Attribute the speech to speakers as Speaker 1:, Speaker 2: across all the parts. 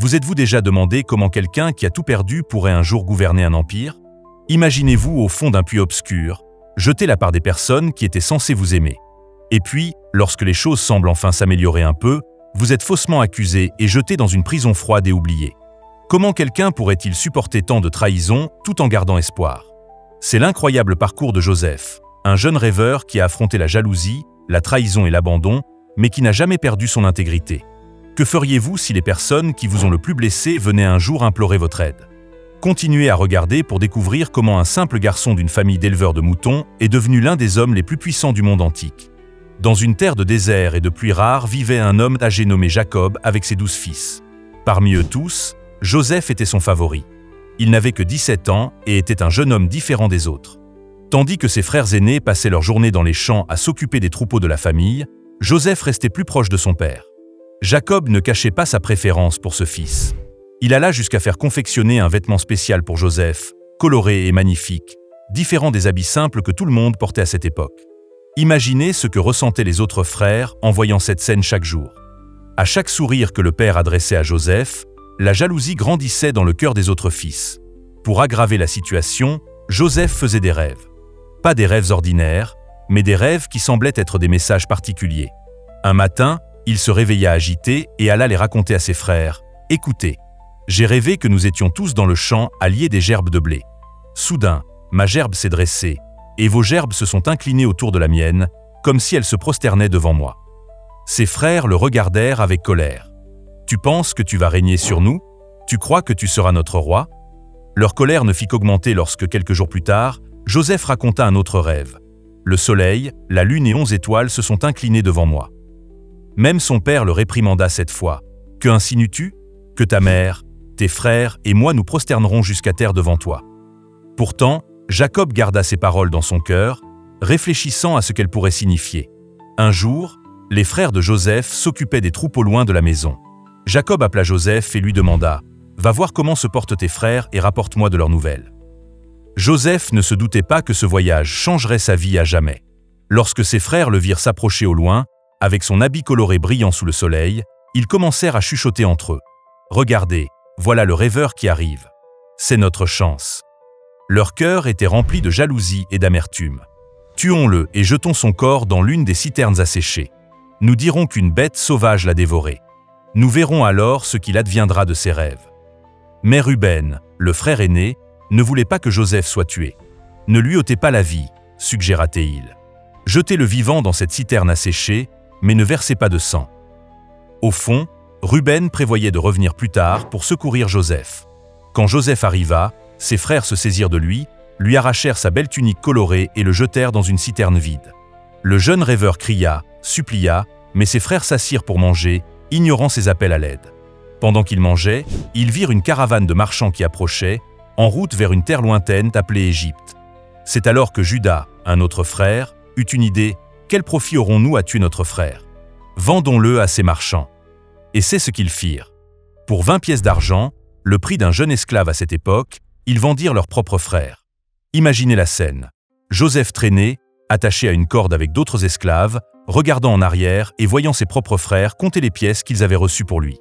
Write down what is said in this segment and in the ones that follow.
Speaker 1: Vous êtes-vous déjà demandé comment quelqu'un qui a tout perdu pourrait un jour gouverner un empire? Imaginez-vous au fond d'un puits obscur, jeté là par des personnes qui étaient censées vous aimer. Et puis, lorsque les choses semblent enfin s'améliorer un peu, vous êtes faussement accusé et jeté dans une prison froide et oubliée. Comment quelqu'un pourrait-il supporter tant de trahison tout en gardant espoir? C'est l'incroyable parcours de Joseph, un jeune rêveur qui a affronté la jalousie, la trahison et l'abandon, mais qui n'a jamais perdu son intégrité. Que feriez-vous si les personnes qui vous ont le plus blessé venaient un jour implorer votre aide? Continuez à regarder pour découvrir comment un simple garçon d'une famille d'éleveurs de moutons est devenu l'un des hommes les plus puissants du monde antique. Dans une terre de désert et de pluie rare vivait un homme âgé nommé Jacob avec ses 12 fils. Parmi eux tous, Joseph était son favori. Il n'avait que 17 ans et était un jeune homme différent des autres. Tandis que ses frères aînés passaient leur journée dans les champs à s'occuper des troupeaux de la famille, Joseph restait plus proche de son père. Jacob ne cachait pas sa préférence pour ce fils. Il alla jusqu'à faire confectionner un vêtement spécial pour Joseph, coloré et magnifique, différent des habits simples que tout le monde portait à cette époque. Imaginez ce que ressentaient les autres frères en voyant cette scène chaque jour. À chaque sourire que le père adressait à Joseph, la jalousie grandissait dans le cœur des autres fils. Pour aggraver la situation, Joseph faisait des rêves. Pas des rêves ordinaires, mais des rêves qui semblaient être des messages particuliers. Un matin, il se réveilla agité et alla les raconter à ses frères. « Écoutez, j'ai rêvé que nous étions tous dans le champ à lier des gerbes de blé. Soudain, ma gerbe s'est dressée, et vos gerbes se sont inclinées autour de la mienne, comme si elles se prosternaient devant moi. » Ses frères le regardèrent avec colère. « Tu penses que tu vas régner sur nous? Tu crois que tu seras notre roi ?» Leur colère ne fit qu'augmenter lorsque, quelques jours plus tard, Joseph raconta un autre rêve. « Le soleil, la lune et 11 étoiles se sont inclinés devant moi. » Même son père le réprimanda cette fois. « Que insinues-tu? Que ta mère, tes frères et moi nous prosternerons jusqu'à terre devant toi. » Pourtant, Jacob garda ces paroles dans son cœur, réfléchissant à ce qu'elles pourraient signifier. Un jour, les frères de Joseph s'occupaient des troupeaux loin de la maison. Jacob appela Joseph et lui demanda « Va voir comment se portent tes frères et rapporte-moi de leurs nouvelles. » Joseph ne se doutait pas que ce voyage changerait sa vie à jamais. Lorsque ses frères le virent s'approcher au loin, avec son habit coloré brillant sous le soleil, ils commencèrent à chuchoter entre eux. « Regardez, voilà le rêveur qui arrive. C'est notre chance. » Leur cœur était rempli de jalousie et d'amertume. « Tuons-le et jetons son corps dans l'une des citernes asséchées. Nous dirons qu'une bête sauvage l'a dévoré. Nous verrons alors ce qu'il adviendra de ses rêves. » Mais Ruben, le frère aîné, ne voulait pas que Joseph soit tué. « Ne lui ôtez pas la vie, suggéra-t-il. Jetez-le vivant dans cette citerne asséchée, mais ne versez pas de sang. » Au fond, Ruben prévoyait de revenir plus tard pour secourir Joseph. Quand Joseph arriva, ses frères se saisirent de lui arrachèrent sa belle tunique colorée et le jetèrent dans une citerne vide. Le jeune rêveur cria, supplia, mais ses frères s'assirent pour manger, ignorant ses appels à l'aide. Pendant qu'ils mangeaient, ils virent une caravane de marchands qui approchait, en route vers une terre lointaine appelée Égypte. C'est alors que Judas, un autre frère, eut une idée. Quel profit aurons-nous à tuer notre frère? Vendons-le à ces marchands. Et c'est ce qu'ils firent. Pour 20 pièces d'argent, le prix d'un jeune esclave à cette époque, ils vendirent leur propre frère. Imaginez la scène. Joseph traînait, attaché à une corde avec d'autres esclaves, regardant en arrière et voyant ses propres frères compter les pièces qu'ils avaient reçues pour lui.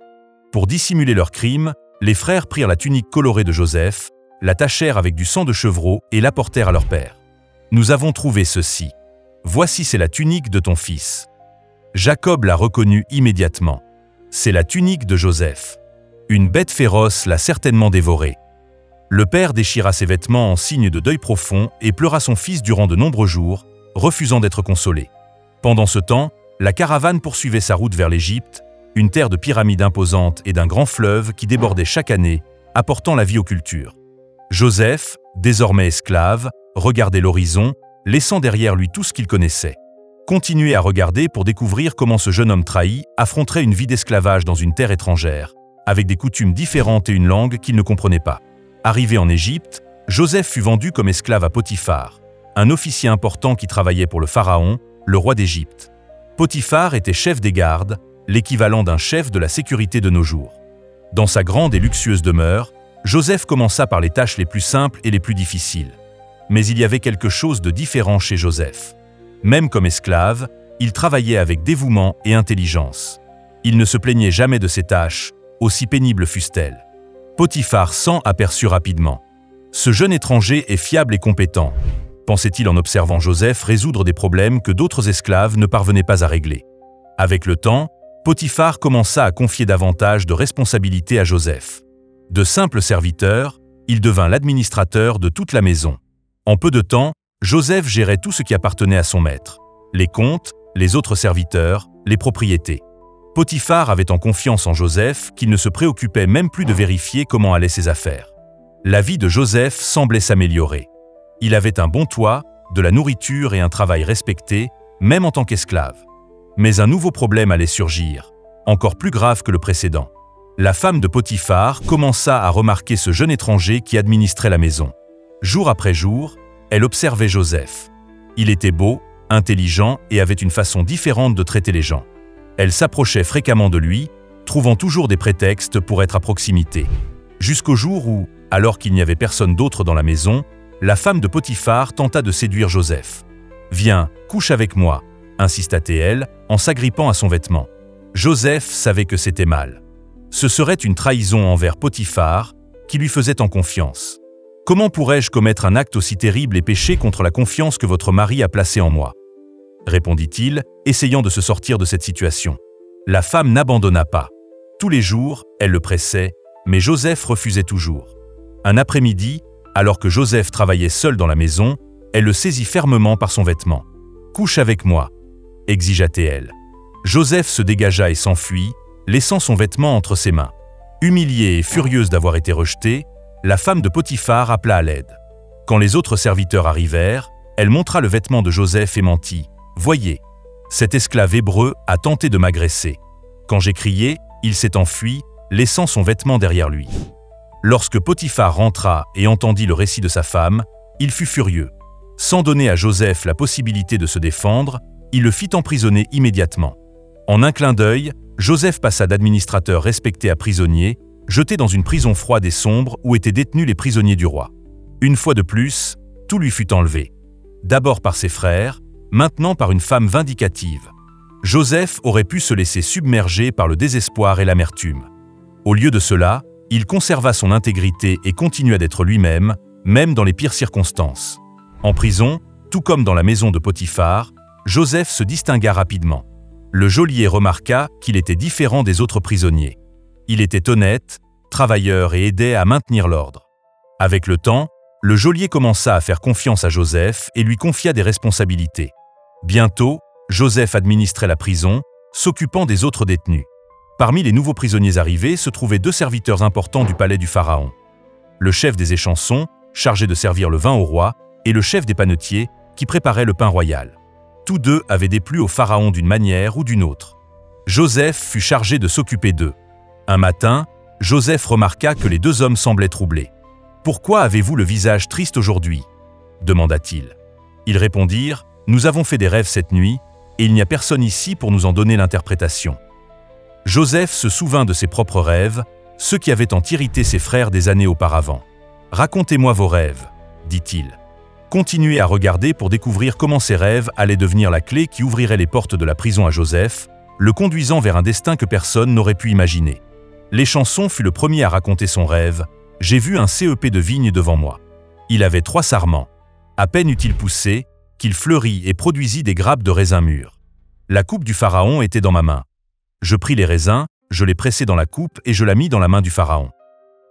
Speaker 1: Pour dissimuler leur crime, les frères prirent la tunique colorée de Joseph, la tachèrent avec du sang de chevreau et l'apportèrent à leur père. « Nous avons trouvé ceci. Voici, c'est la tunique de ton fils. » Jacob la reconnut immédiatement. C'est la tunique de Joseph. Une bête féroce l'a certainement dévoré. Le père déchira ses vêtements en signe de deuil profond et pleura son fils durant de nombreux jours, refusant d'être consolé. Pendant ce temps, la caravane poursuivait sa route vers l'Égypte, une terre de pyramides imposantes et d'un grand fleuve qui débordait chaque année, apportant la vie aux cultures. Joseph, désormais esclave, regardait l'horizon, laissant derrière lui tout ce qu'il connaissait. Continuez à regarder pour découvrir comment ce jeune homme trahi affronterait une vie d'esclavage dans une terre étrangère, avec des coutumes différentes et une langue qu'il ne comprenait pas. Arrivé en Égypte, Joseph fut vendu comme esclave à Potiphar, un officier important qui travaillait pour le pharaon, le roi d'Égypte. Potiphar était chef des gardes, l'équivalent d'un chef de la sécurité de nos jours. Dans sa grande et luxueuse demeure, Joseph commença par les tâches les plus simples et les plus difficiles. Mais il y avait quelque chose de différent chez Joseph. Même comme esclave, il travaillait avec dévouement et intelligence. Il ne se plaignait jamais de ses tâches, aussi pénibles fussent-elles. Potiphar s'en aperçut rapidement. Ce jeune étranger est fiable et compétent, pensait-il en observant Joseph résoudre des problèmes que d'autres esclaves ne parvenaient pas à régler. Avec le temps, Potiphar commença à confier davantage de responsabilités à Joseph. De simple serviteur, il devint l'administrateur de toute la maison. En peu de temps, Joseph gérait tout ce qui appartenait à son maître, les comptes, les autres serviteurs, les propriétés. Potiphar avait en confiance en Joseph qu'il ne se préoccupait même plus de vérifier comment allaient ses affaires. La vie de Joseph semblait s'améliorer. Il avait un bon toit, de la nourriture et un travail respecté, même en tant qu'esclave. Mais un nouveau problème allait surgir, encore plus grave que le précédent. La femme de Potiphar commença à remarquer ce jeune étranger qui administrait la maison. Jour après jour, elle observait Joseph. Il était beau, intelligent et avait une façon différente de traiter les gens. Elle s'approchait fréquemment de lui, trouvant toujours des prétextes pour être à proximité. Jusqu'au jour où, alors qu'il n'y avait personne d'autre dans la maison, la femme de Potiphar tenta de séduire Joseph. « Viens, couche avec moi », insista-t-elle en s'agrippant à son vêtement. Joseph savait que c'était mal. Ce serait une trahison envers Potiphar qui lui faisait en confiance. « Comment pourrais-je commettre un acte aussi terrible et pécher contre la confiance que votre mari a placée en moi ?» répondit-il, essayant de se sortir de cette situation. La femme n'abandonna pas. Tous les jours, elle le pressait, mais Joseph refusait toujours. Un après-midi, alors que Joseph travaillait seul dans la maison, elle le saisit fermement par son vêtement. « Couche avec moi », exigea-t-elle. Joseph se dégagea et s'enfuit, laissant son vêtement entre ses mains. Humiliée et furieuse d'avoir été rejetée, la femme de Potiphar appela à l'aide. Quand les autres serviteurs arrivèrent, elle montra le vêtement de Joseph et mentit. « Voyez, cet esclave hébreu a tenté de m'agresser. Quand j'ai crié, il s'est enfui, laissant son vêtement derrière lui. » Lorsque Potiphar rentra et entendit le récit de sa femme, il fut furieux. Sans donner à Joseph la possibilité de se défendre, il le fit emprisonner immédiatement. En un clin d'œil, Joseph passa d'administrateur respecté à prisonnier, jeté dans une prison froide et sombre où étaient détenus les prisonniers du roi. Une fois de plus, tout lui fut enlevé. D'abord par ses frères, maintenant par une femme vindicative. Joseph aurait pu se laisser submerger par le désespoir et l'amertume. Au lieu de cela, il conserva son intégrité et continua d'être lui-même, même dans les pires circonstances. En prison, tout comme dans la maison de Potiphar, Joseph se distingua rapidement. Le geôlier remarqua qu'il était différent des autres prisonniers. Il était honnête, travailleur et aidait à maintenir l'ordre. Avec le temps, le geôlier commença à faire confiance à Joseph et lui confia des responsabilités. Bientôt, Joseph administrait la prison, s'occupant des autres détenus. Parmi les nouveaux prisonniers arrivés se trouvaient 2 serviteurs importants du palais du pharaon. Le chef des échansons, chargé de servir le vin au roi, et le chef des panetiers, qui préparait le pain royal. Tous 2 avaient déplu au pharaon d'une manière ou d'une autre. Joseph fut chargé de s'occuper d'eux. Un matin, Joseph remarqua que les 2 hommes semblaient troublés. « Pourquoi avez-vous le visage triste aujourd'hui » demanda-t-il. Ils répondirent « Nous avons fait des rêves cette nuit, et il n'y a personne ici pour nous en donner l'interprétation. » Joseph se souvint de ses propres rêves, ceux qui avaient tant irrité ses frères des années auparavant. « Racontez-moi vos rêves, » dit-il. Continuez à regarder pour découvrir comment ces rêves allaient devenir la clé qui ouvrirait les portes de la prison à Joseph, le conduisant vers un destin que personne n'aurait pu imaginer. L'échanson fut le premier à raconter son rêve. « J'ai vu un CEP de vigne devant moi. Il avait 3 sarments. À peine eut-il poussé, qu'il fleurit et produisit des grappes de raisins mûrs. La coupe du pharaon était dans ma main. Je pris les raisins, je les pressai dans la coupe et je la mis dans la main du pharaon. »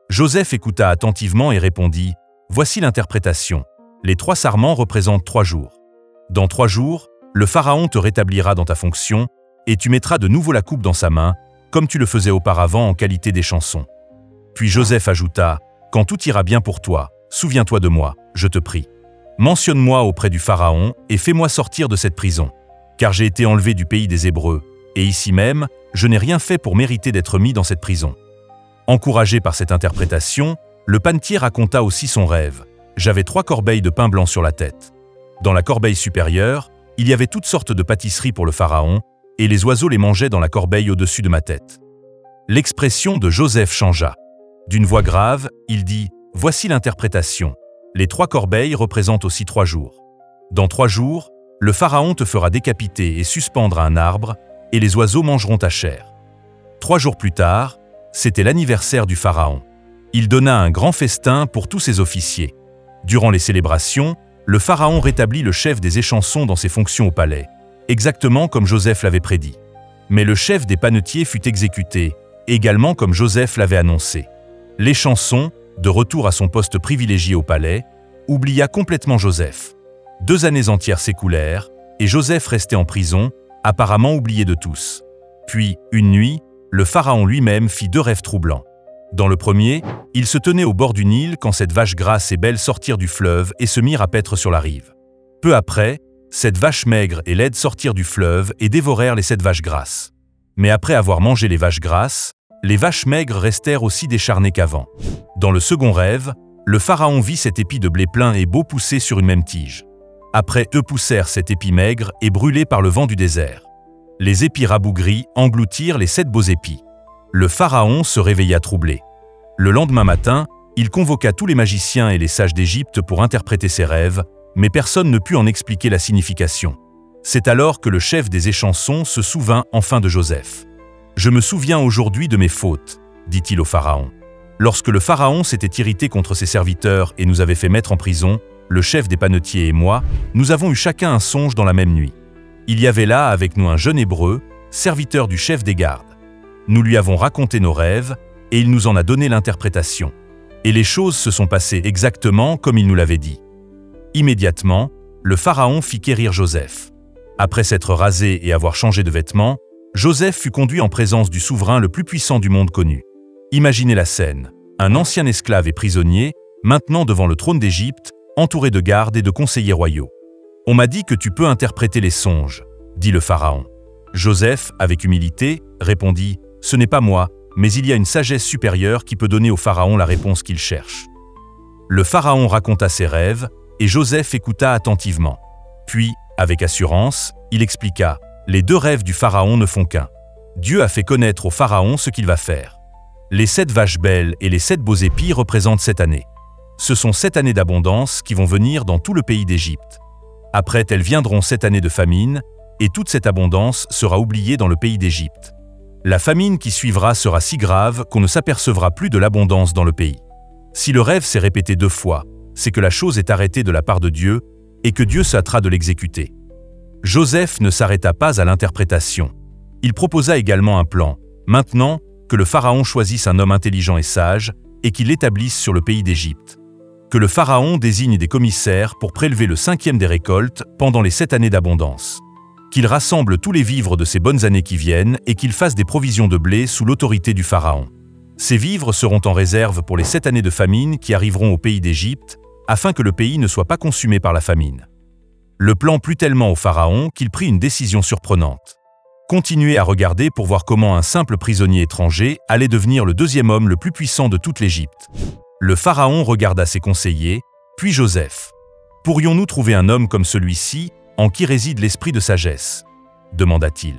Speaker 1: Joseph écouta attentivement et répondit « Voici l'interprétation. Les 3 sarments représentent 3 jours. Dans 3 jours, le pharaon te rétablira dans ta fonction et tu mettras de nouveau la coupe dans sa main, comme tu le faisais auparavant en qualité d'échanson. » Puis Joseph ajouta « Quand tout ira bien pour toi, souviens-toi de moi, je te prie. Mentionne-moi auprès du pharaon et fais-moi sortir de cette prison, car j'ai été enlevé du pays des Hébreux, et ici même, je n'ai rien fait pour mériter d'être mis dans cette prison. » Encouragé par cette interprétation, le panetier raconta aussi son rêve. « J'avais 3 corbeilles de pain blanc sur la tête. Dans la corbeille supérieure, il y avait toutes sortes de pâtisseries pour le pharaon, et les oiseaux les mangeaient dans la corbeille au-dessus de ma tête. » L'expression de Joseph changea. D'une voix grave, il dit « Voici l'interprétation. Les 3 corbeilles représentent aussi 3 jours. Dans 3 jours, le pharaon te fera décapiter et suspendre à un arbre, et les oiseaux mangeront ta chair. 3 jours plus tard, c'était l'anniversaire du pharaon. Il donna un grand festin pour tous ses officiers. Durant les célébrations, le pharaon rétablit le chef des échansons dans ses fonctions au palais, exactement comme Joseph l'avait prédit. Mais le chef des panetiers fut exécuté, également comme Joseph l'avait annoncé. L'échanson, de retour à son poste privilégié au palais, oublia complètement Joseph. 2 années entières s'écoulèrent, et Joseph restait en prison, apparemment oublié de tous. Puis, une nuit, le pharaon lui-même fit 2 rêves troublants. Dans le premier, il se tenait au bord du Nil quand cette vache grasse et belle sortirent du fleuve et se mirent à paître sur la rive. Peu après, cette vache maigre et laide sortirent du fleuve et dévorèrent les 7 vaches grasses. Mais après avoir mangé les vaches grasses, les vaches maigres restèrent aussi décharnées qu'avant. Dans le second rêve, le pharaon vit 7 épis de blé plein et beau pousser sur une même tige. Après, eux poussèrent 7 épis maigres et brûlés par le vent du désert. Les épis rabougris engloutirent les 7 beaux épis. Le pharaon se réveilla troublé. Le lendemain matin, il convoqua tous les magiciens et les sages d'Égypte pour interpréter ses rêves, mais personne ne put en expliquer la signification. C'est alors que le chef des échansons se souvint enfin de Joseph. « Je me souviens aujourd'hui de mes fautes, dit-il au pharaon. Lorsque le pharaon s'était irrité contre ses serviteurs et nous avait fait mettre en prison, le chef des panetiers et moi, nous avons eu chacun un songe dans la même nuit. Il y avait là avec nous un jeune hébreu, serviteur du chef des gardes. Nous lui avons raconté nos rêves, et il nous en a donné l'interprétation. Et les choses se sont passées exactement comme il nous l'avait dit. Immédiatement, le pharaon fit quérir Joseph. Après s'être rasé et avoir changé de vêtements, Joseph fut conduit en présence du souverain le plus puissant du monde connu. Imaginez la scène. Un ancien esclave et prisonnier, maintenant devant le trône d'Égypte, entouré de gardes et de conseillers royaux. « On m'a dit que tu peux interpréter les songes, » dit le pharaon. Joseph, avec humilité, répondit « Ce n'est pas moi, mais il y a une sagesse supérieure qui peut donner au pharaon la réponse qu'il cherche. » Le pharaon raconta ses rêves, et Joseph écouta attentivement. Puis, avec assurance, il expliqua « Les 2 rêves du pharaon ne font qu'un. Dieu a fait connaître au pharaon ce qu'il va faire. Les 7 vaches belles et les 7 beaux épis représentent 7 années. Ce sont 7 années d'abondance qui vont venir dans tout le pays d'Égypte. Après, elles viendront 7 années de famine, et toute cette abondance sera oubliée dans le pays d'Égypte. La famine qui suivra sera si grave qu'on ne s'apercevra plus de l'abondance dans le pays. Si le rêve s'est répété 2 fois, c'est que la chose est arrêtée de la part de Dieu et que Dieu se hâtera de l'exécuter. » Joseph ne s'arrêta pas à l'interprétation. Il proposa également un plan. Maintenant, que le pharaon choisisse un homme intelligent et sage et qu'il l'établisse sur le pays d'Égypte. Que le pharaon désigne des commissaires pour prélever le 5e des récoltes pendant les 7 années d'abondance. Qu'il rassemble tous les vivres de ces bonnes années qui viennent et qu'il fasse des provisions de blé sous l'autorité du pharaon. Ces vivres seront en réserve pour les 7 années de famine qui arriveront au pays d'Égypte, afin que le pays ne soit pas consumé par la famine. Le plan plut tellement au pharaon qu'il prit une décision surprenante. Continuer à regarder pour voir comment un simple prisonnier étranger allait devenir le 2e homme le plus puissant de toute l'Égypte. Le pharaon regarda ses conseillers, puis Joseph. « Pourrions-nous trouver un homme comme celui-ci, en qui réside l'esprit de sagesse ?» demanda-t-il.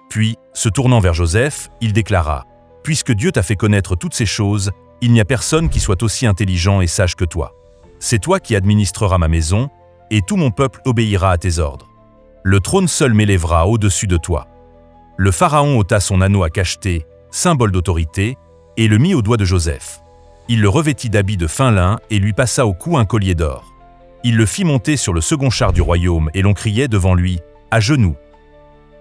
Speaker 1: Puis, se tournant vers Joseph, il déclara « Puisque Dieu t'a fait connaître toutes ces choses, il n'y a personne qui soit aussi intelligent et sage que toi. C'est toi qui administreras ma maison, et tout mon peuple obéira à tes ordres. Le trône seul m'élèvera au-dessus de toi. » Le pharaon ôta son anneau à cacheté, symbole d'autorité, et le mit au doigt de Joseph. Il le revêtit d'habits de fin lin et lui passa au cou un collier d'or. Il le fit monter sur le second char du royaume et l'on criait devant lui « À genoux !»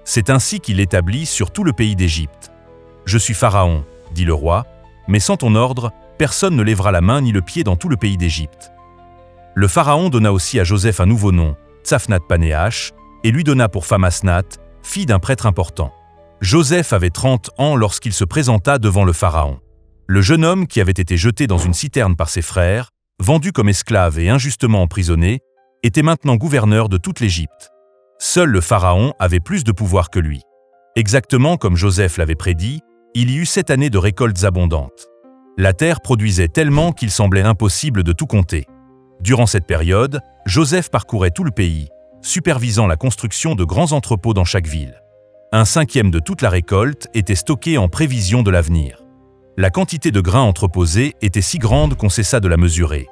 Speaker 1: C'est ainsi qu'il l'établit sur tout le pays d'Égypte. « Je suis pharaon, dit le roi, mais sans ton ordre, personne ne lèvera la main ni le pied dans tout le pays d'Égypte. » Le pharaon donna aussi à Joseph un nouveau nom, Tsafnat-Panéach, et lui donna pour femme Asnath, fille d'un prêtre important. Joseph avait 30 ans lorsqu'il se présenta devant le pharaon. Le jeune homme qui avait été jeté dans une citerne par ses frères, vendu comme esclave et injustement emprisonné, était maintenant gouverneur de toute l'Égypte. Seul le pharaon avait plus de pouvoir que lui. Exactement comme Joseph l'avait prédit, il y eut 7 années de récoltes abondantes. La terre produisait tellement qu'il semblait impossible de tout compter. Durant cette période, Joseph parcourait tout le pays, supervisant la construction de grands entrepôts dans chaque ville. 1/5 de toute la récolte était stocké en prévision de l'avenir. La quantité de grains entreposés était si grande qu'on cessa de la mesurer.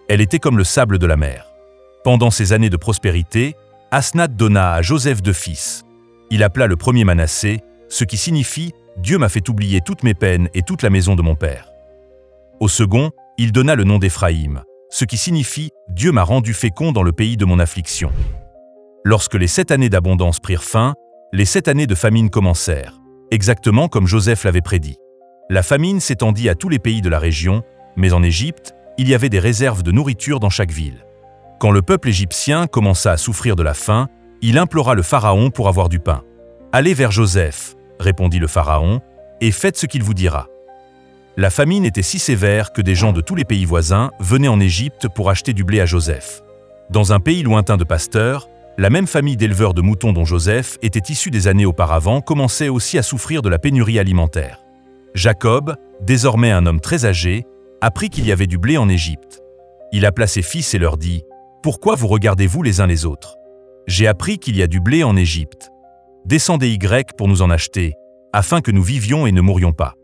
Speaker 1: Elle était comme le sable de la mer. Pendant ces années de prospérité, Asnath donna à Joseph 2 fils. Il appela le premier Manassé, ce qui signifie Dieu m'a fait oublier toutes mes peines et toute la maison de mon père. Au second, il donna le nom d'Éphraïm, ce qui signifie « Dieu m'a rendu fécond dans le pays de mon affliction ». Lorsque les 7 années d'abondance prirent fin, les 7 années de famine commencèrent, exactement comme Joseph l'avait prédit. La famine s'étendit à tous les pays de la région, mais en Égypte, il y avait des réserves de nourriture dans chaque ville. Quand le peuple égyptien commença à souffrir de la faim, il implora le pharaon pour avoir du pain. « Allez vers Joseph, » répondit le pharaon, « et faites ce qu'il vous dira. » La famine était si sévère que des gens de tous les pays voisins venaient en Égypte pour acheter du blé à Joseph. Dans un pays lointain de pasteurs, la même famille d'éleveurs de moutons dont Joseph était issu des années auparavant commençait aussi à souffrir de la pénurie alimentaire. Jacob, désormais un homme très âgé, apprit qu'il y avait du blé en Égypte. Il appela ses fils et leur dit « Pourquoi vous regardez-vous les uns les autres? J'ai appris qu'il y a du blé en Égypte. Descendez pour nous en acheter, afin que nous vivions et ne mourions pas. »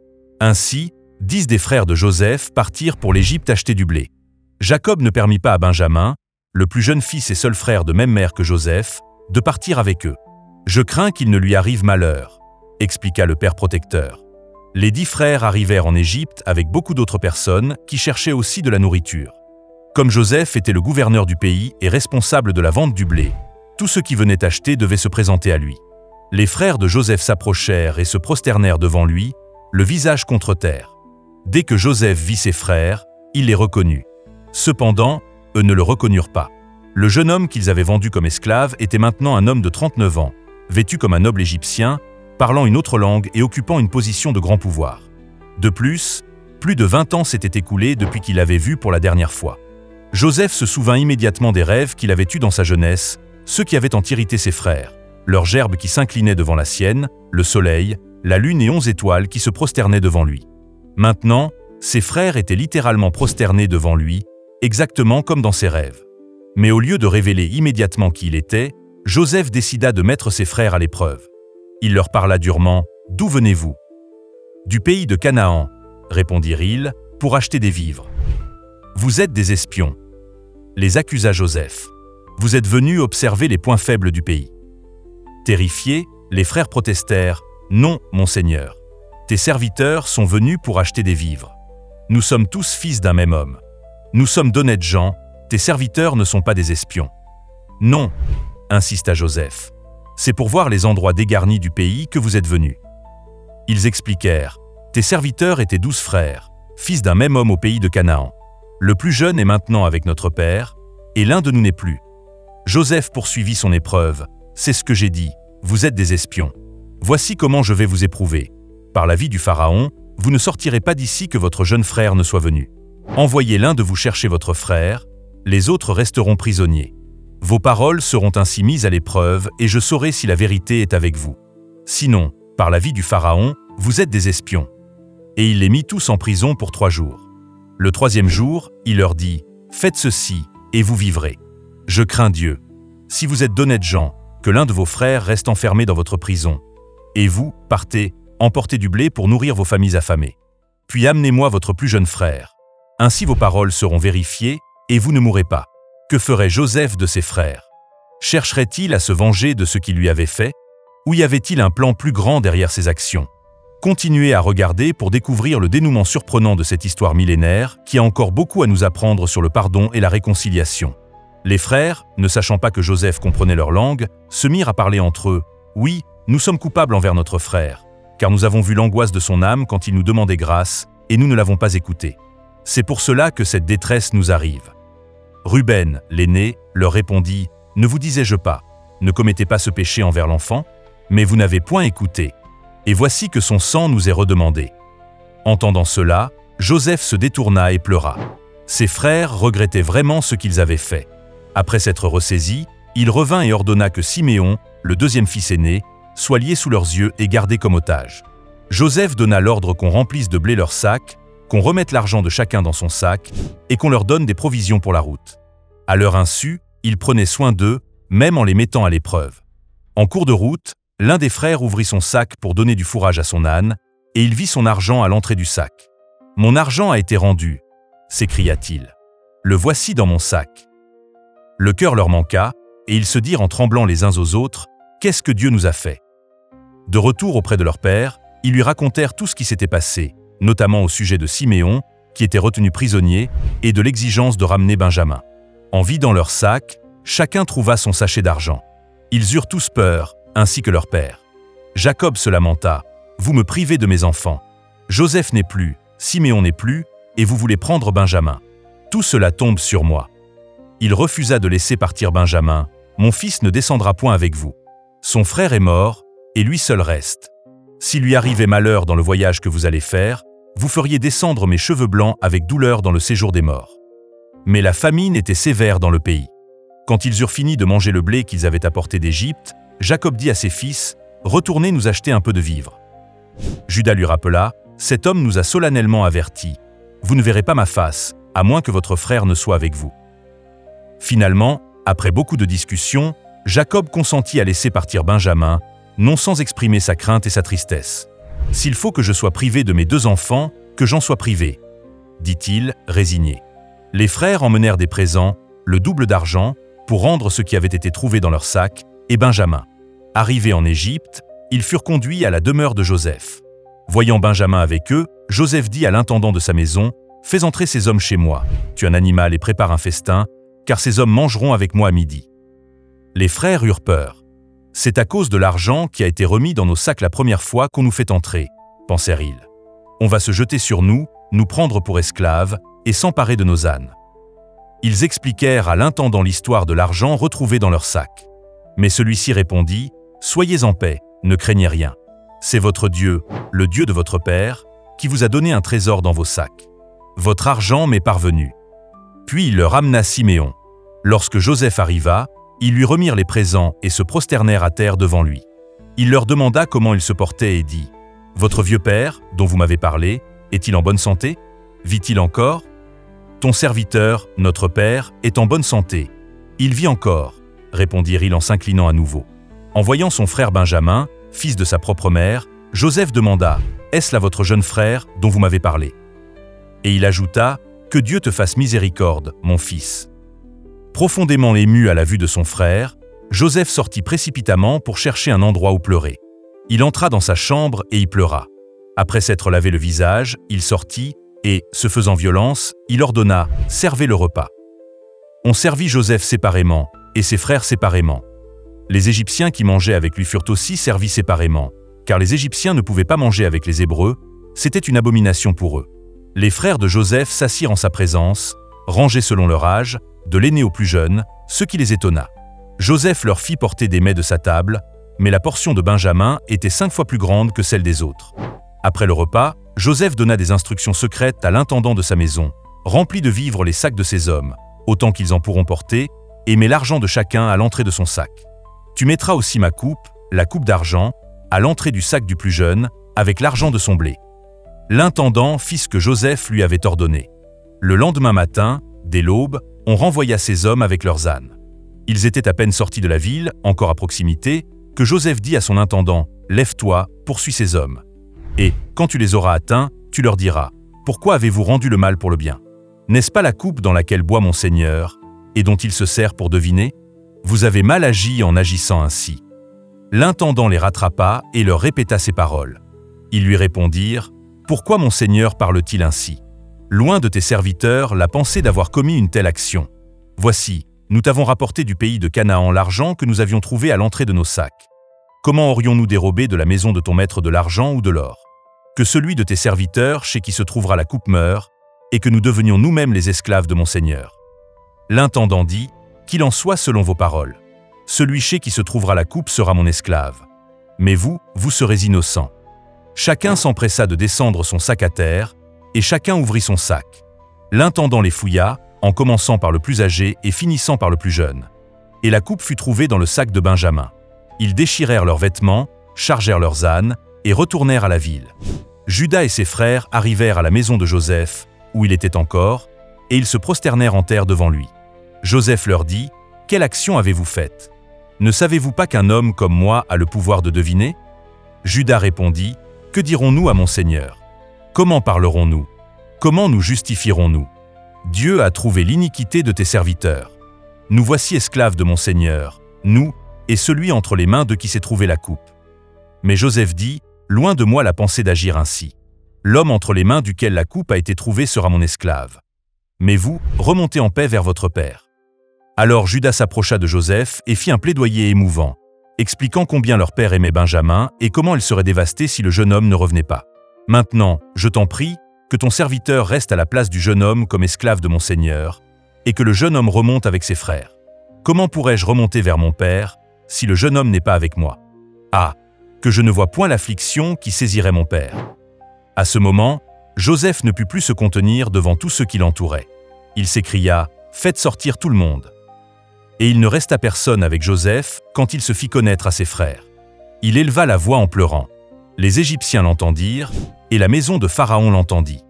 Speaker 1: Ainsi, 10 des frères de Joseph partirent pour l'Égypte acheter du blé. Jacob ne permit pas à Benjamin, le plus jeune fils et seul frère de même mère que Joseph, de partir avec eux. « Je crains qu'il ne lui arrive malheur », expliqua le père protecteur. Les 10 frères arrivèrent en Égypte avec beaucoup d'autres personnes qui cherchaient aussi de la nourriture. Comme Joseph était le gouverneur du pays et responsable de la vente du blé, tous ceux qui venaient acheter devaient se présenter à lui. Les frères de Joseph s'approchèrent et se prosternèrent devant lui, le visage contre terre. Dès que Joseph vit ses frères, il les reconnut. Cependant, eux ne le reconnurent pas. Le jeune homme qu'ils avaient vendu comme esclave était maintenant un homme de 39 ans, vêtu comme un noble égyptien, parlant une autre langue et occupant une position de grand pouvoir. De plus de 20 ans s'étaient écoulés depuis qu'il l'avait vu pour la dernière fois. Joseph se souvint immédiatement des rêves qu'il avait eus dans sa jeunesse, ceux qui avaient en irrité ses frères, leur gerbe qui s'inclinait devant la sienne, le soleil, la lune et 11 étoiles qui se prosternaient devant lui. Maintenant, ses frères étaient littéralement prosternés devant lui, exactement comme dans ses rêves. Mais au lieu de révéler immédiatement qui il était, Joseph décida de mettre ses frères à l'épreuve. Il leur parla durement « D'où venez-vous » ?« Du pays de Canaan, » répondirent-ils, « pour acheter des vivres. »« Vous êtes des espions. » les accusa Joseph. « Vous êtes venus observer les points faibles du pays. » Terrifiés, les frères protestèrent « Non, mon Seigneur. Tes serviteurs sont venus pour acheter des vivres. Nous sommes tous fils d'un même homme. Nous sommes d'honnêtes gens, tes serviteurs ne sont pas des espions. »« Non, » insista Joseph. « C'est pour voir les endroits dégarnis du pays que vous êtes venus. » Ils expliquèrent « Tes serviteurs étaient 12 frères, fils d'un même homme au pays de Canaan. Le plus jeune est maintenant avec notre père, et l'un de nous n'est plus. » Joseph poursuivit son épreuve. « C'est ce que j'ai dit, vous êtes des espions. Voici comment je vais vous éprouver. Par la vie du Pharaon, vous ne sortirez pas d'ici que votre jeune frère ne soit venu. Envoyez l'un de vous chercher votre frère, les autres resteront prisonniers. Vos paroles seront ainsi mises à l'épreuve et je saurai si la vérité est avec vous. Sinon, par la vie du Pharaon, vous êtes des espions. » Et il les mit tous en prison pour 3 jours. Le 3e jour, il leur dit « Faites ceci, et vous vivrez. Je crains Dieu. Si vous êtes d'honnêtes gens, que l'un de vos frères reste enfermé dans votre prison. Et vous, partez, emportez du blé pour nourrir vos familles affamées. Puis amenez-moi votre plus jeune frère. Ainsi vos paroles seront vérifiées, et vous ne mourrez pas. » Que ferait Joseph de ses frères? Chercherait-il à se venger de ce qu'il lui avait fait? Ou y avait-il un plan plus grand derrière ses actions? Continuez à regarder pour découvrir le dénouement surprenant de cette histoire millénaire qui a encore beaucoup à nous apprendre sur le pardon et la réconciliation. Les frères, ne sachant pas que Joseph comprenait leur langue, se mirent à parler entre eux. « Oui, nous sommes coupables envers notre frère, car nous avons vu l'angoisse de son âme quand il nous demandait grâce, et nous ne l'avons pas écouté. C'est pour cela que cette détresse nous arrive. » Ruben, l'aîné, leur répondit « Ne vous disais-je pas, ne commettez pas ce péché envers l'enfant, mais vous n'avez point écouté, et voici que son sang nous est redemandé. » Entendant cela, Joseph se détourna et pleura. Ses frères regrettaient vraiment ce qu'ils avaient fait. Après s'être ressaisis, il revint et ordonna que Siméon, le 2e fils aîné, soit lié sous leurs yeux et gardé comme otage. Joseph donna l'ordre qu'on remplisse de blé leurs sacs, qu'on remette l'argent de chacun dans son sac et qu'on leur donne des provisions pour la route. À leur insu, il prenait soin d'eux, même en les mettant à l'épreuve. En cours de route, l'un des frères ouvrit son sac pour donner du fourrage à son âne, et il vit son argent à l'entrée du sac. « Mon argent a été rendu !» s'écria-t-il. « Le voici dans mon sac. » Le cœur leur manqua, et ils se dirent en tremblant les uns aux autres « Qu'est-ce que Dieu nous a fait ?» De retour auprès de leur père, Ils lui racontèrent tout ce qui s'était passé, notamment au sujet de Siméon, qui était retenu prisonnier, et de l'exigence de ramener Benjamin. En vidant leur sac, chacun trouva son sachet d'argent. Ils eurent tous peur, ainsi que leur père. Jacob se lamenta. « Vous me privez de mes enfants. Joseph n'est plus, Siméon n'est plus, et vous voulez prendre Benjamin. Tout cela tombe sur moi. » Il refusa de laisser partir Benjamin. « Mon fils ne descendra point avec vous. Son frère est mort, et lui seul reste. S'il lui arrivait malheur dans le voyage que vous allez faire, vous feriez descendre mes cheveux blancs avec douleur dans le séjour des morts. » Mais la famine était sévère dans le pays. Quand ils eurent fini de manger le blé qu'ils avaient apporté d'Égypte, Jacob dit à ses fils, « Retournez nous acheter un peu de vivres. » Juda lui rappela, « Cet homme nous a solennellement avertis. Vous ne verrez pas ma face, à moins que votre frère ne soit avec vous. » Finalement, après beaucoup de discussions, Jacob consentit à laisser partir Benjamin, non sans exprimer sa crainte et sa tristesse. « S'il faut que je sois privé de mes 2 enfants, que j'en sois privé, » dit-il, résigné. Les frères emmenèrent des présents, le double d'argent, pour rendre ce qui avait été trouvé dans leur sac, et Benjamin. Arrivés en Égypte, ils furent conduits à la demeure de Joseph. Voyant Benjamin avec eux, Joseph dit à l'intendant de sa maison, « Fais entrer ces hommes chez moi, tue un animal et prépare un festin, car ces hommes mangeront avec moi à midi. » Les frères eurent peur. « C'est à cause de l'argent qui a été remis dans nos sacs la première fois qu'on nous fait entrer, » pensèrent-ils. « On va se jeter sur nous, nous prendre pour esclaves, et s'emparer de nos ânes. » Ils expliquèrent à l'intendant l'histoire de l'argent retrouvé dans leur sac. Mais celui-ci répondit, « Soyez en paix, ne craignez rien. C'est votre Dieu, le Dieu de votre père, qui vous a donné un trésor dans vos sacs. Votre argent m'est parvenu. » Puis il leur amena Siméon. Lorsque Joseph arriva, ils lui remirent les présents et se prosternèrent à terre devant lui. Il leur demanda comment il se portait et dit, « Votre vieux père, dont vous m'avez parlé, est-il en bonne santé? Vit-il encore? Ton serviteur, notre père, est en bonne santé. Il vit encore, » répondirent-ils en s'inclinant à nouveau. En voyant son frère Benjamin, fils de sa propre mère, Joseph demanda, « Est-ce là votre jeune frère dont vous m'avez parlé ?» Et il ajouta, « Que Dieu te fasse miséricorde, mon fils. » Profondément ému à la vue de son frère, Joseph sortit précipitamment pour chercher un endroit où pleurer. Il entra dans sa chambre et y pleura. Après s'être lavé le visage, il sortit et, se faisant violence, il ordonna « Servez le repas ». On servit Joseph séparément et ses frères séparément. Les Égyptiens qui mangeaient avec lui furent aussi servis séparément, car les Égyptiens ne pouvaient pas manger avec les Hébreux, c'était une abomination pour eux. Les frères de Joseph s'assirent en sa présence, rangés selon leur âge, de l'aîné au plus jeune, ce qui les étonna. Joseph leur fit porter des mets de sa table, mais la portion de Benjamin était 5 fois plus grande que celle des autres. Après le repas, Joseph donna des instructions secrètes à l'intendant de sa maison, remplit de vivres les sacs de ses hommes, autant qu'ils en pourront porter, et met l'argent de chacun à l'entrée de son sac. Tu mettras aussi ma coupe, la coupe d'argent, à l'entrée du sac du plus jeune, avec l'argent de son blé. L'intendant fit ce que Joseph lui avait ordonné. Le lendemain matin, dès l'aube, on renvoya ses hommes avec leurs ânes. Ils étaient à peine sortis de la ville, encore à proximité, que Joseph dit à son intendant, « Lève-toi, poursuis ces hommes. Et, quand tu les auras atteints, tu leur diras, « Pourquoi avez-vous rendu le mal pour le bien? N'est-ce pas la coupe dans laquelle boit mon Seigneur, et dont il se sert pour deviner? Vous avez mal agi en agissant ainsi. » L'intendant les rattrapa et leur répéta ces paroles. Ils lui répondirent, « Pourquoi mon Seigneur parle-t-il ainsi? Loin de tes serviteurs la pensée d'avoir commis une telle action. Voici, nous t'avons rapporté du pays de Canaan l'argent que nous avions trouvé à l'entrée de nos sacs. Comment aurions-nous dérobé de la maison de ton maître de l'argent ou de l'or? Que celui de tes serviteurs, chez qui se trouvera la coupe, meure, et que nous devenions nous-mêmes les esclaves de mon Seigneur. » L'intendant dit, « Qu'il en soit selon vos paroles. Celui chez qui se trouvera la coupe sera mon esclave. Mais vous, vous serez innocents. » Chacun s'empressa de descendre son sac à terre, et chacun ouvrit son sac. L'intendant les fouilla, en commençant par le plus âgé et finissant par le plus jeune. Et la coupe fut trouvée dans le sac de Benjamin. Ils déchirèrent leurs vêtements, chargèrent leurs ânes, et retournèrent à la ville. Juda et ses frères arrivèrent à la maison de Joseph, où il était encore, et ils se prosternèrent en terre devant lui. Joseph leur dit, « Quelle action avez-vous faite? Ne savez-vous pas qu'un homme comme moi a le pouvoir de deviner? » Juda répondit, « Que dirons-nous à mon Seigneur? Comment parlerons-nous? Comment nous justifierons-nous? Dieu a trouvé l'iniquité de tes serviteurs. Nous voici esclaves de mon Seigneur, nous, et celui entre les mains de qui s'est trouvée la coupe. » Mais Joseph dit, « Loin de moi la pensée d'agir ainsi. L'homme entre les mains duquel la coupe a été trouvée sera mon esclave. Mais vous, remontez en paix vers votre père. » Alors Judas s'approcha de Joseph et fit un plaidoyer émouvant, expliquant combien leur père aimait Benjamin et comment elle serait dévastée si le jeune homme ne revenait pas. « Maintenant, je t'en prie, que ton serviteur reste à la place du jeune homme comme esclave de mon Seigneur, et que le jeune homme remonte avec ses frères. Comment pourrais-je remonter vers mon père si le jeune homme n'est pas avec moi? Ah, que je ne vois point l'affliction qui saisirait mon père. » À ce moment, Joseph ne put plus se contenir devant tous ceux qui l'entouraient. Il s'écria « Faites sortir tout le monde !» Et il ne resta personne avec Joseph quand il se fit connaître à ses frères. Il éleva la voix en pleurant. Les Égyptiens l'entendirent, et la maison de Pharaon l'entendit.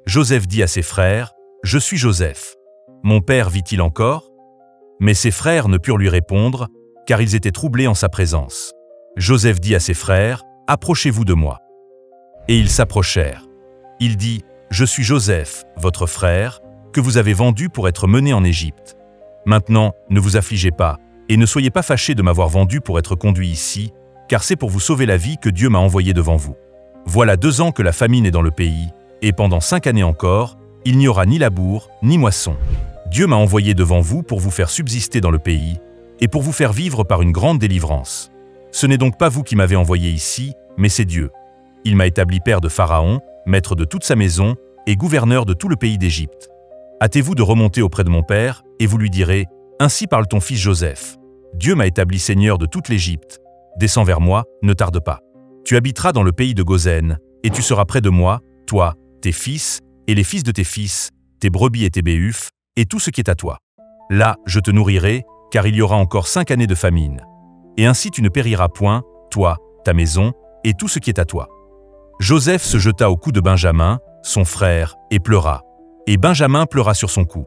Speaker 1: Joseph dit à ses frères « Je suis Joseph. Mon père vit-il encore ?» Mais ses frères ne purent lui répondre, car ils étaient troublés en sa présence. Joseph dit à ses frères « Approchez-vous de moi. » Et ils s'approchèrent. Il dit « Je suis Joseph, votre frère, que vous avez vendu pour être mené en Égypte. Maintenant, ne vous affligez pas, et ne soyez pas fâchés de m'avoir vendu pour être conduit ici, car c'est pour vous sauver la vie que Dieu m'a envoyé devant vous. Voilà 2 ans que la famine est dans le pays, et pendant 5 années encore, il n'y aura ni labour, ni moisson. Dieu m'a envoyé devant vous pour vous faire subsister dans le pays, et pour vous faire vivre par une grande délivrance. Ce n'est donc pas vous qui m'avez envoyé ici, mais c'est Dieu. Il m'a établi père de Pharaon, maître de toute sa maison, et gouverneur de tout le pays d'Égypte. Hâtez-vous de remonter auprès de mon père, et vous lui direz, « Ainsi parle ton fils Joseph. Dieu m'a établi seigneur de toute l'Égypte. Descends vers moi, ne tarde pas. Tu habiteras dans le pays de Goshen, et tu seras près de moi, toi, tes fils, et les fils de tes fils, tes brebis et tes béhufs, et tout ce qui est à toi. Là, je te nourrirai, car il y aura encore 5 années de famine. Et ainsi tu ne périras point, toi, ta maison, et tout ce qui est à toi. » Joseph se jeta au cou de Benjamin, son frère, et pleura. Et Benjamin pleura sur son cou.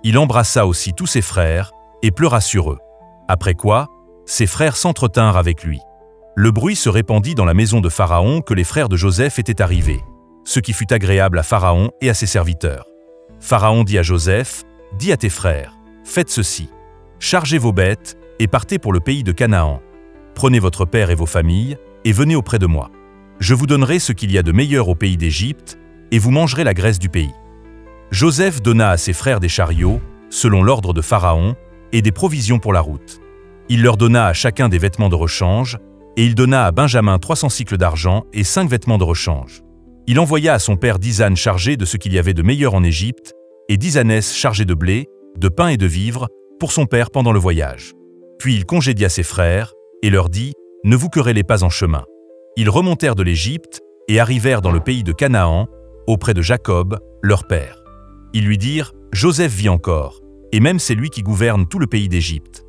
Speaker 1: Il embrassa aussi tous ses frères, et pleura sur eux. Après quoi, ses frères s'entretinrent avec lui. Le bruit se répandit dans la maison de Pharaon que les frères de Joseph étaient arrivés, ce qui fut agréable à Pharaon et à ses serviteurs. Pharaon dit à Joseph, « Dis à tes frères, faites ceci. Chargez vos bêtes, et partez pour le pays de Canaan. Prenez votre père et vos familles, et venez auprès de moi. Je vous donnerai ce qu'il y a de meilleur au pays d'Égypte, et vous mangerez la graisse du pays. » Joseph donna à ses frères des chariots, selon l'ordre de Pharaon, et des provisions pour la route. Il leur donna à chacun des vêtements de rechange, et il donna à Benjamin 300 cycles d'argent et 5 vêtements de rechange. Il envoya à son père 10 ânes chargés de ce qu'il y avait de meilleur en Égypte, et 10 ânesses chargées de blé, de pain et de vivres, pour son père pendant le voyage. Puis il congédia ses frères, et leur dit, « Ne vous querellez pas en chemin. » Ils remontèrent de l'Égypte, et arrivèrent dans le pays de Canaan, auprès de Jacob, leur père. Ils lui dirent, « Joseph vit encore, et même c'est lui qui gouverne tout le pays d'Égypte. »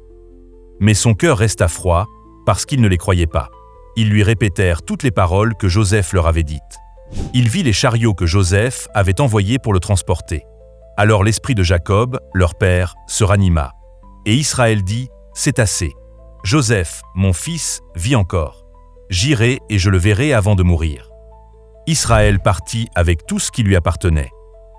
Speaker 1: Mais son cœur resta froid, parce qu'ils ne les croyaient pas. Ils lui répétèrent toutes les paroles que Joseph leur avait dites. Il vit les chariots que Joseph avait envoyés pour le transporter. Alors l'esprit de Jacob, leur père, se ranima. Et Israël dit, « C'est assez. Joseph, mon fils, vit encore. J'irai et je le verrai avant de mourir. » Israël partit avec tout ce qui lui appartenait.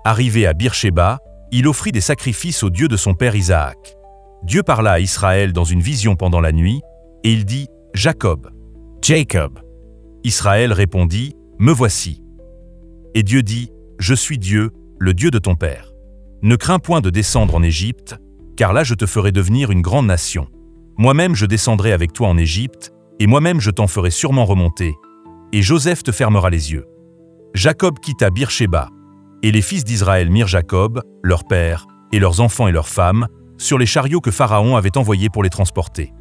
Speaker 1: Arrivé à Beer-Shéba, il offrit des sacrifices au Dieu de son père Isaac. Dieu parla à Israël dans une vision pendant la nuit, et il dit « Jacob. » Jacob. Israël répondit « Me voici. » Et Dieu dit « Je suis Dieu, le Dieu de ton père. Ne crains point de descendre en Égypte, car là je te ferai devenir une grande nation. Moi-même je descendrai avec toi en Égypte, et moi-même je t'en ferai sûrement remonter, et Joseph te fermera les yeux. » Jacob quitta Beer-Shéba, et les fils d'Israël mirent Jacob, leur père, et leurs enfants et leurs femmes, sur les chariots que Pharaon avait envoyés pour les transporter.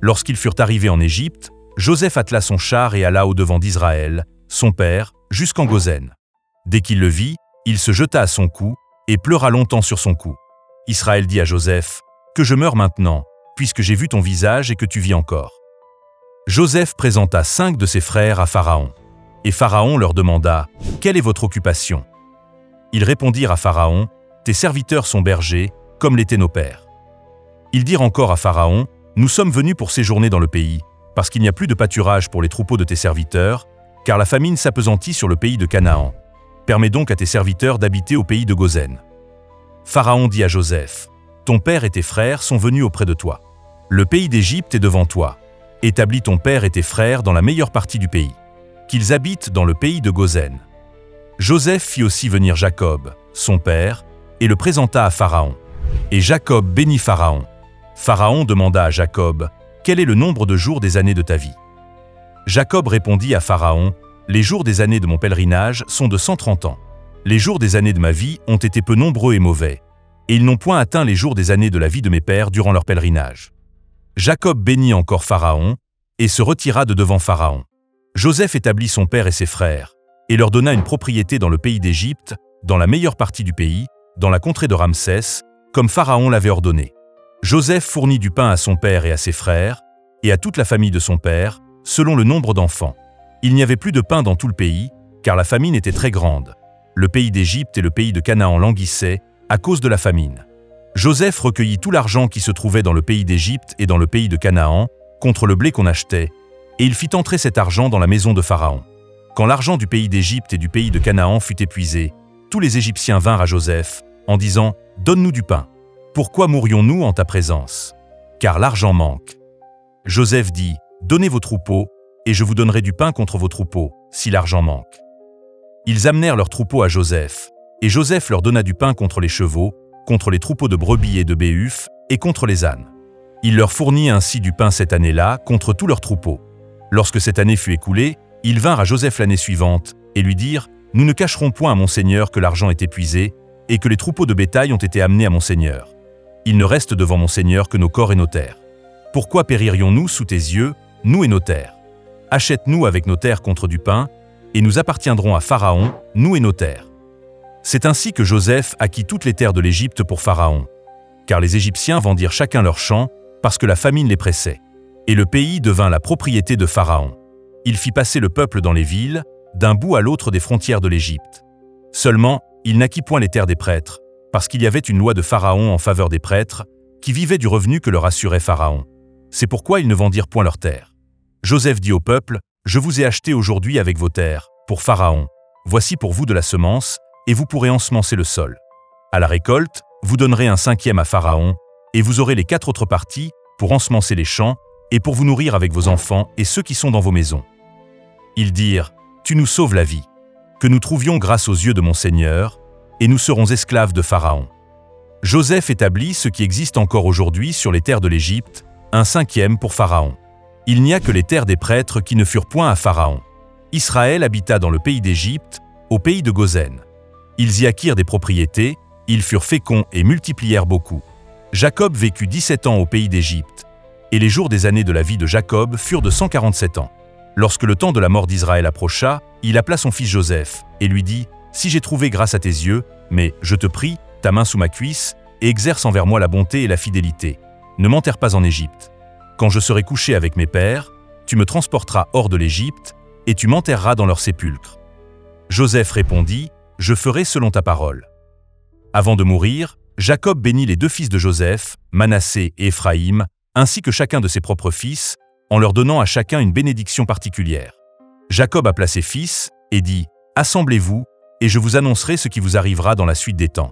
Speaker 1: Lorsqu'ils furent arrivés en Égypte, Joseph attela son char et alla au-devant d'Israël, son père, jusqu'en Goshen. Dès qu'il le vit, il se jeta à son cou, et pleura longtemps sur son cou. Israël dit à Joseph, « Que je meure maintenant, puisque j'ai vu ton visage et que tu vis encore. » Joseph présenta 5 de ses frères à Pharaon. Et Pharaon leur demanda, « Quelle est votre occupation ?» Ils répondirent à Pharaon, « Tes serviteurs sont bergers, comme l'étaient nos pères. » Ils dirent encore à Pharaon, « Nous sommes venus pour séjourner dans le pays, parce qu'il n'y a plus de pâturage pour les troupeaux de tes serviteurs, car la famine s'appesantit sur le pays de Canaan. Permets donc à tes serviteurs d'habiter au pays de Goshen. » Pharaon dit à Joseph, « Ton père et tes frères sont venus auprès de toi. Le pays d'Égypte est devant toi. Établis ton père et tes frères dans la meilleure partie du pays. qu'ils habitent dans le pays de Goshen. Joseph fit aussi venir Jacob, son père, et le présenta à Pharaon. Et Jacob bénit Pharaon. Pharaon demanda à Jacob, « Quel est le nombre de jours des années de ta vie ?» Jacob répondit à Pharaon, « Les jours des années de mon pèlerinage sont de 130 ans. Les jours des années de ma vie ont été peu nombreux et mauvais, et ils n'ont point atteint les jours des années de la vie de mes pères durant leur pèlerinage. » Jacob bénit encore Pharaon, et se retira de devant Pharaon. Joseph établit son père et ses frères, et leur donna une propriété dans le pays d'Égypte, dans la meilleure partie du pays, dans la contrée de Ramsès, comme Pharaon l'avait ordonné. Joseph fournit du pain à son père et à ses frères, et à toute la famille de son père, selon le nombre d'enfants. Il n'y avait plus de pain dans tout le pays, car la famine était très grande. Le pays d'Égypte et le pays de Canaan languissaient à cause de la famine. Joseph recueillit tout l'argent qui se trouvait dans le pays d'Égypte et dans le pays de Canaan, contre le blé qu'on achetait, et il fit entrer cet argent dans la maison de Pharaon. Quand l'argent du pays d'Égypte et du pays de Canaan fut épuisé, tous les Égyptiens vinrent à Joseph, en disant « Donne-nous du pain. Pourquoi mourrions-nous en ta présence? Car l'argent manque. » Joseph dit « Donnez vos troupeaux, et je vous donnerai du pain contre vos troupeaux, si l'argent manque. » Ils amenèrent leurs troupeaux à Joseph, et Joseph leur donna du pain contre les chevaux, contre les troupeaux de brebis et de béhufs, et contre les ânes. Il leur fournit ainsi du pain cette année-là contre tous leurs troupeaux. Lorsque cette année fut écoulée, ils vinrent à Joseph l'année suivante, et lui dirent « Nous ne cacherons point à mon seigneur que l'argent est épuisé, et que les troupeaux de bétail ont été amenés à mon seigneur. Il ne reste devant mon seigneur que nos corps et nos terres. Pourquoi péririons-nous sous tes yeux, nous et nos terres? Achète-nous avec nos terres contre du pain, et nous appartiendrons à Pharaon, nous et nos terres. » C'est ainsi que Joseph acquit toutes les terres de l'Égypte pour Pharaon, car les Égyptiens vendirent chacun leur champ, parce que la famine les pressait. Et le pays devint la propriété de Pharaon. Il fit passer le peuple dans les villes, d'un bout à l'autre des frontières de l'Égypte. Seulement, il n'acquit point les terres des prêtres, parce qu'il y avait une loi de Pharaon en faveur des prêtres, qui vivaient du revenu que leur assurait Pharaon. C'est pourquoi ils ne vendirent point leurs terres. Joseph dit au peuple, « Je vous ai acheté aujourd'hui avec vos terres, pour Pharaon. Voici pour vous de la semence, et vous pourrez ensemencer le sol. À la récolte, vous donnerez un 5e à Pharaon, et vous aurez les 4 autres parties pour ensemencer les champs, et pour vous nourrir avec vos enfants et ceux qui sont dans vos maisons. » Ils dirent, « Tu nous sauves la vie, que nous trouvions grâce aux yeux de mon Seigneur, et nous serons esclaves de Pharaon. » Joseph établit ce qui existe encore aujourd'hui sur les terres de l'Égypte, un 5e pour Pharaon. Il n'y a que les terres des prêtres qui ne furent point à Pharaon. Israël habita dans le pays d'Égypte, au pays de Goshen. Ils y acquirent des propriétés, ils furent féconds et multiplièrent beaucoup. Jacob vécut 17 ans au pays d'Égypte, et les jours des années de la vie de Jacob furent de 147 ans. Lorsque le temps de la mort d'Israël approcha, il appela son fils Joseph, et lui dit « Si j'ai trouvé grâce à tes yeux, mais, je te prie, ta main sous ma cuisse, et exerce envers moi la bonté et la fidélité. Ne m'enterre pas en Égypte. Quand je serai couché avec mes pères, tu me transporteras hors de l'Égypte, et tu m'enterreras dans leur sépulcre. » Joseph répondit « Je ferai selon ta parole. » Avant de mourir, Jacob bénit les 2 fils de Joseph, Manassé et Éphraïm, ainsi que chacun de ses propres fils, en leur donnant à chacun une bénédiction particulière. Jacob appela ses fils et dit « Assemblez-vous, et je vous annoncerai ce qui vous arrivera dans la suite des temps. »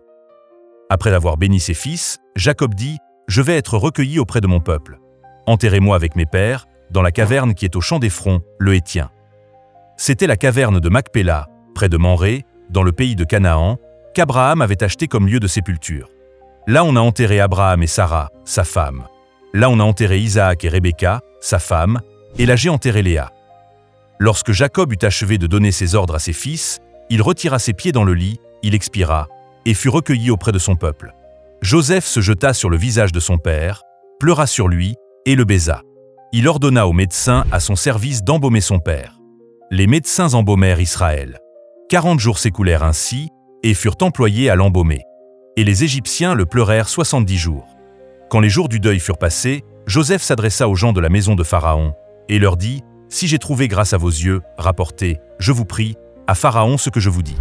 Speaker 1: Après avoir béni ses fils, Jacob dit « Je vais être recueilli auprès de mon peuple. Enterrez-moi avec mes pères, dans la caverne qui est au champ d'Éphron, le Héthien. » C'était la caverne de Macpéla, près de Mamré, dans le pays de Canaan, qu'Abraham avait acheté comme lieu de sépulture. Là on a enterré Abraham et Sarah, sa femme. Là on a enterré Isaac et Rebecca, sa femme, et là j'ai enterré Léa. Lorsque Jacob eut achevé de donner ses ordres à ses fils, il retira ses pieds dans le lit, il expira, et fut recueilli auprès de son peuple. Joseph se jeta sur le visage de son père, pleura sur lui, et le baisa. Il ordonna aux médecins à son service d'embaumer son père. Les médecins embaumèrent Israël. 40 jours s'écoulèrent ainsi, et furent employés à l'embaumer. Et les Égyptiens le pleurèrent 70 jours. Quand les jours du deuil furent passés, Joseph s'adressa aux gens de la maison de Pharaon, et leur dit « Si j'ai trouvé grâce à vos yeux, rapportez, je vous prie, à Pharaon ce que je vous dis.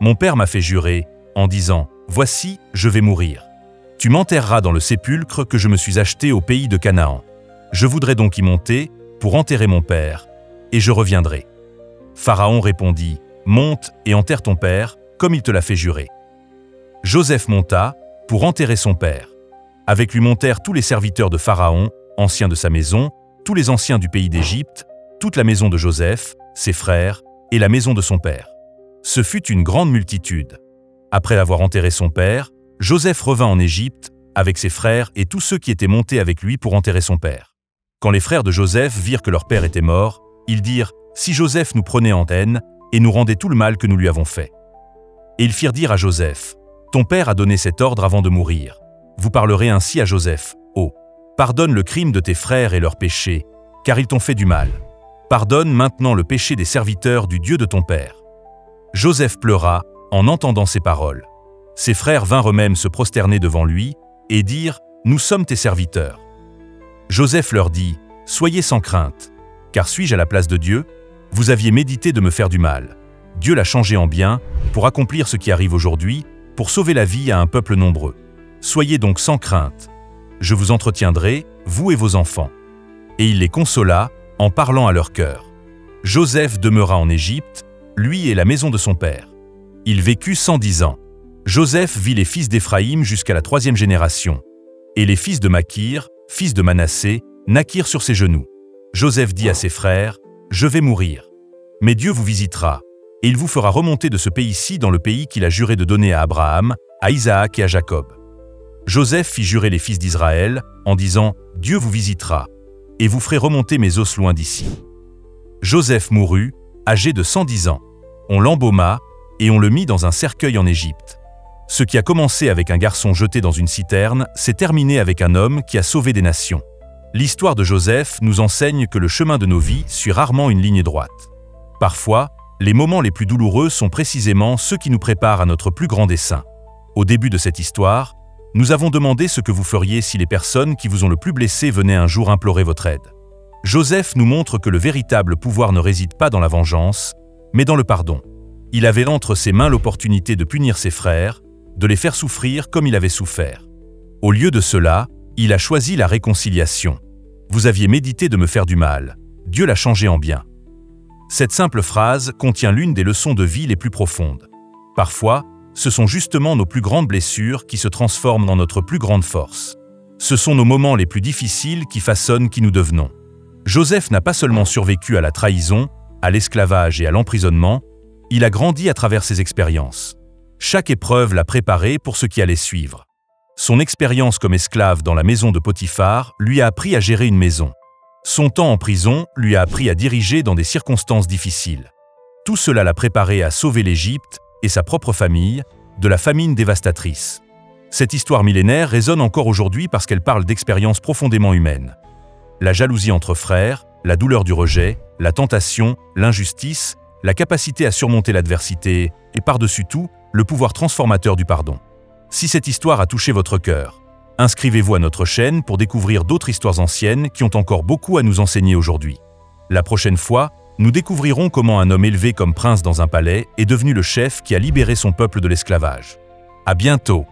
Speaker 1: Mon père m'a fait jurer, en disant « Voici, je vais mourir. Tu m'enterreras dans le sépulcre que je me suis acheté au pays de Canaan. Je voudrais donc y monter, pour enterrer mon père, et je reviendrai. » Pharaon répondit « Monte et enterre ton père, comme il te l'a fait jurer. » Joseph monta, pour enterrer son père. Avec lui montèrent tous les serviteurs de Pharaon, anciens de sa maison, tous les anciens du pays d'Égypte, toute la maison de Joseph, ses frères et la maison de son père. Ce fut une grande multitude. Après avoir enterré son père, Joseph revint en Égypte avec ses frères et tous ceux qui étaient montés avec lui pour enterrer son père. Quand les frères de Joseph virent que leur père était mort, ils dirent « Si Joseph nous prenait en haine et nous rendait tout le mal que nous lui avons fait. » Et ils firent dire à Joseph « Ton père a donné cet ordre avant de mourir. Vous parlerez ainsi à Joseph. Oh, pardonne le crime de tes frères et leurs péchés, car ils t'ont fait du mal. Pardonne maintenant le péché des serviteurs du Dieu de ton père. » Joseph pleura en entendant ces paroles. Ses frères vinrent eux-mêmes se prosterner devant lui et dirent « Nous sommes tes serviteurs. » Joseph leur dit « Soyez sans crainte, car suis-je à la place de Dieu? Vous aviez médité de me faire du mal. Dieu l'a changé en bien pour accomplir ce qui arrive aujourd'hui, pour sauver la vie à un peuple nombreux. Soyez donc sans crainte. Je vous entretiendrai, vous et vos enfants. » Et il les consola en parlant à leur cœur. Joseph demeura en Égypte, lui et la maison de son père. Il vécut 110 ans. Joseph vit les fils d'Éphraïm jusqu'à la 3e génération. Et les fils de Makir, fils de Manassé, naquirent sur ses genoux. Joseph dit à ses frères, « Je vais mourir. Mais Dieu vous visitera, et il vous fera remonter de ce pays-ci dans le pays qu'il a juré de donner à Abraham, à Isaac et à Jacob. » Joseph fit jurer les fils d'Israël en disant, « Dieu vous visitera, et vous ferez remonter mes os loin d'ici. » Joseph mourut, âgé de 110 ans. On l'embauma, et on le mit dans un cercueil en Égypte. Ce qui a commencé avec un garçon jeté dans une citerne s'est terminé avec un homme qui a sauvé des nations. L'histoire de Joseph nous enseigne que le chemin de nos vies suit rarement une ligne droite. Parfois, les moments les plus douloureux sont précisément ceux qui nous préparent à notre plus grand dessein. Au début de cette histoire, nous avons demandé ce que vous feriez si les personnes qui vous ont le plus blessé venaient un jour implorer votre aide. Joseph nous montre que le véritable pouvoir ne réside pas dans la vengeance, mais dans le pardon. Il avait entre ses mains l'opportunité de punir ses frères, de les faire souffrir comme il avait souffert. Au lieu de cela, il a choisi la réconciliation. Vous aviez médité de me faire du mal. Dieu l'a changé en bien. Cette simple phrase contient l'une des leçons de vie les plus profondes. Parfois, ce sont justement nos plus grandes blessures qui se transforment en notre plus grande force. Ce sont nos moments les plus difficiles qui façonnent qui nous devenons. Joseph n'a pas seulement survécu à la trahison, à l'esclavage et à l'emprisonnement, il a grandi à travers ses expériences. Chaque épreuve l'a préparé pour ce qui allait suivre. Son expérience comme esclave dans la maison de Potiphar lui a appris à gérer une maison. Son temps en prison lui a appris à diriger dans des circonstances difficiles. Tout cela l'a préparé à sauver l'Égypte et sa propre famille de la famine dévastatrice. Cette histoire millénaire résonne encore aujourd'hui parce qu'elle parle d'expériences profondément humaines. La jalousie entre frères, la douleur du rejet, la tentation, l'injustice, la capacité à surmonter l'adversité et par-dessus tout, le pouvoir transformateur du pardon. Si cette histoire a touché votre cœur, inscrivez-vous à notre chaîne pour découvrir d'autres histoires anciennes qui ont encore beaucoup à nous enseigner aujourd'hui. La prochaine fois, nous découvrirons comment un homme élevé comme prince dans un palais est devenu le chef qui a libéré son peuple de l'esclavage. À bientôt!